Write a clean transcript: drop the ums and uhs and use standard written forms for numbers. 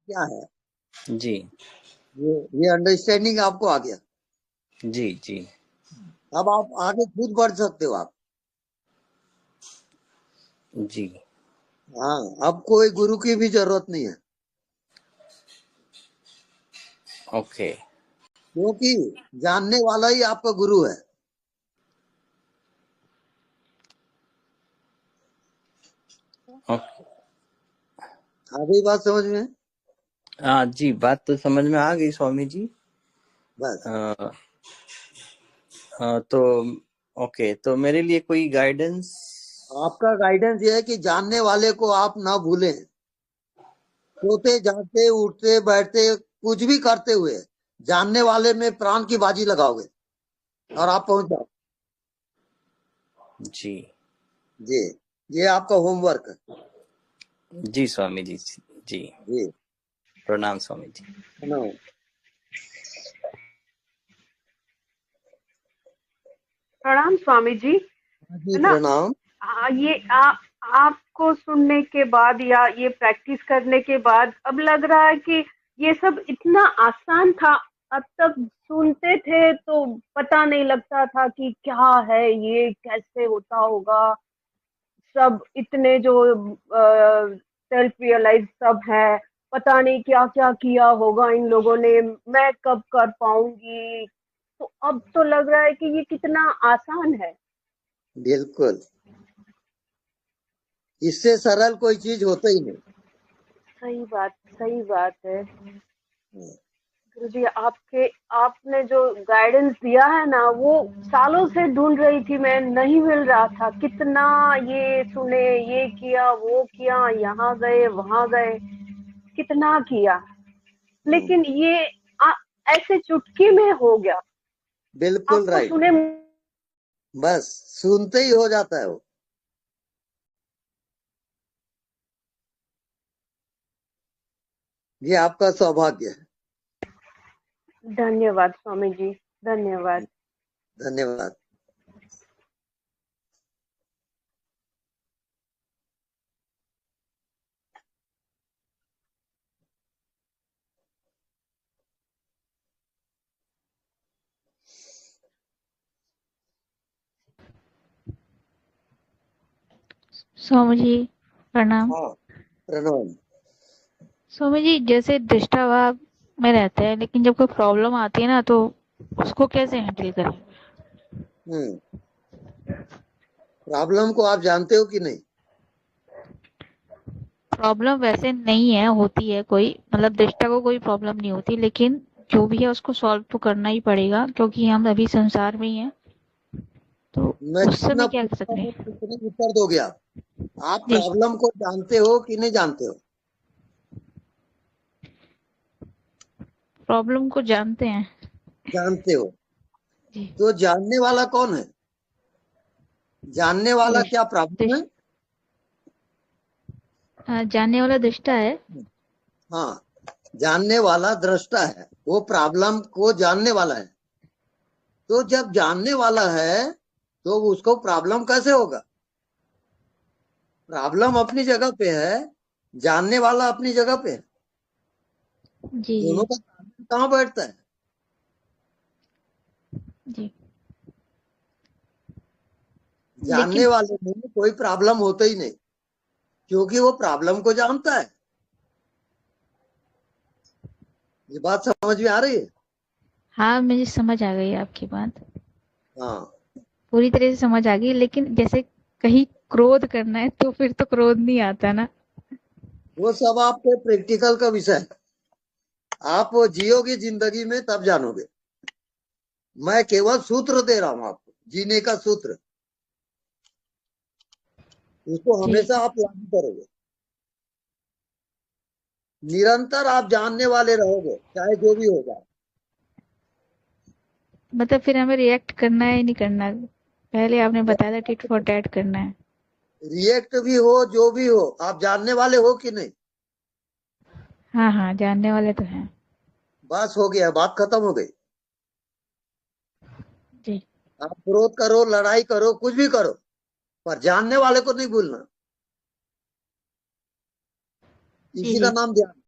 क्या है, जी ये अंडरस्टैंडिंग आपको आ गया। जी जी अब आप आगे खुद बढ़ सकते हो आप। जी। हाँ, अब कोई गुरु की भी जरूरत नहीं है, ओके क्योंकि जानने वाला ही आपका गुरु है। ओके। आ गई बात समझ में? हाँ जी, बात तो समझ में आ गई स्वामी जी। बस अ, तो ओके, तो मेरे लिए कोई गाइडेंस। आपका गाइडेंस ये है कि जानने वाले को आप ना भूलें। सोते जागते उठते बैठते कुछ भी करते हुए जानने वाले में प्राण की बाजी लगाओगे और आप पहुंच जाओ। जी जी, ये आपका होमवर्क है। जी स्वामी जी। जी, जी, प्रणाम स्वामी जी। है ना? प्रणाम स्वामी जी। हाँ जी, है ना? प्रणाम। आपको सुनने के बाद या ये प्रैक्टिस करने के बाद अब लग रहा है कि ये सब इतना आसान था। अब तक सुनते थे तो पता नहीं लगता था कि क्या है, ये कैसे होता होगा। सब इतने जो सेल्फ रियलाइज सब है, पता नहीं क्या क्या किया होगा इन लोगों ने, मैं कब कर पाऊंगी। तो अब तो लग रहा है कि ये कितना आसान है। बिल्कुल, इससे सरल कोई चीज होता ही नहीं। सही बात है। गुरुजी, आपने जो गाइडेंस दिया है ना, वो सालों से ढूंढ रही थी मैं, नहीं मिल रहा था। कितना ये सुने, ये किया, वो किया, यहाँ गए, वहां गए, कितना किया, हम्म, लेकिन ये आ, ऐसे चुटकी में हो गया। बिल्कुल आपको राइट। सुने। बस सुनते ही हो जाता है वो। ये आपका सौभाग्य है। धन्यवाद स्वामी जी, धन्यवाद। धन्यवाद। स्वामी जी प्रणाम। हाँ, प्रणाम। स्वामी जी, जैसे दृष्टाभाव में रहते हैं, लेकिन जब कोई प्रॉब्लम आती है ना, तो उसको कैसे हैंडल करें? हम्म, प्रॉब्लम को आप जानते हो कि नहीं? प्रॉब्लम वैसे नहीं है, होती है कोई, मतलब दृष्टा को कोई प्रॉब्लम नहीं होती, लेकिन जो भी है उसको सॉल्व तो करना ही पड़ेगा, क्योंकि हम अभी संसार में ही हैं। तो मैं उस जितना समय क्या कर पूछता सकते हूँ हैं? उतने उत्तर दोगे आप। आप जी। प्रॉब्लम को जानते हो कि नहीं जानते हो? प्रॉब्लम को जानते हैं। जानते हो। जी। तो जानने वाला कौन है? जानने वाला क्या प्रॉब्लम है? जानने वाला दृष्टा है। हाँ, जानने वाला दृष्टा है, वो प्रॉब्लम को जानने वाला है। तो जब जानने वाला है तो उसको प्रॉब्लम कैसे होगा? प्रॉब्लम अपनी जगह पे है, जानने वाला अपनी जगह पे है। जी दोनों जी का तालमेल कहाँ बैठता है? जी। जानने लेकिन वाले में कोई प्रॉब्लम होता ही नहीं, क्योंकि वो प्रॉब्लम को जानता है। ये बात समझ में आ रही है? हाँ, मुझे समझ आ गई आपकी बात, हाँ, पूरी तरह से समझ आ गई। लेकिन जैसे कहीं क्रोध करना है, तो फिर तो क्रोध नहीं आता ना। वो सब आपके प्रैक्टिकल का विषय है। आप वो जियोगे जिंदगी में तब जानोगे। मैं केवल सूत्र दे रहा हूं आपको, जीने का सूत्र। उसको जी। हमेशा आप लागू करोगे। निरंतर आप जानने वाले रहोगे, चाहे जो भी हो जाए। मतलब फिर हमें रिएक्ट करना है, नहीं करना? पहले आपने बताया था टिट फॉर टैट करना है। रिएक्ट भी हो जो भी हो, आप जानने वाले हो कि नहीं? हाँ हाँ, जानने वाले तो हैं। बस हो गया, बात खत्म हो गई। जी आप क्रोध करो, लड़ाई करो, कुछ भी करो, पर जानने वाले को नहीं भूलना। जी इसी का जी। नाम ध्यान।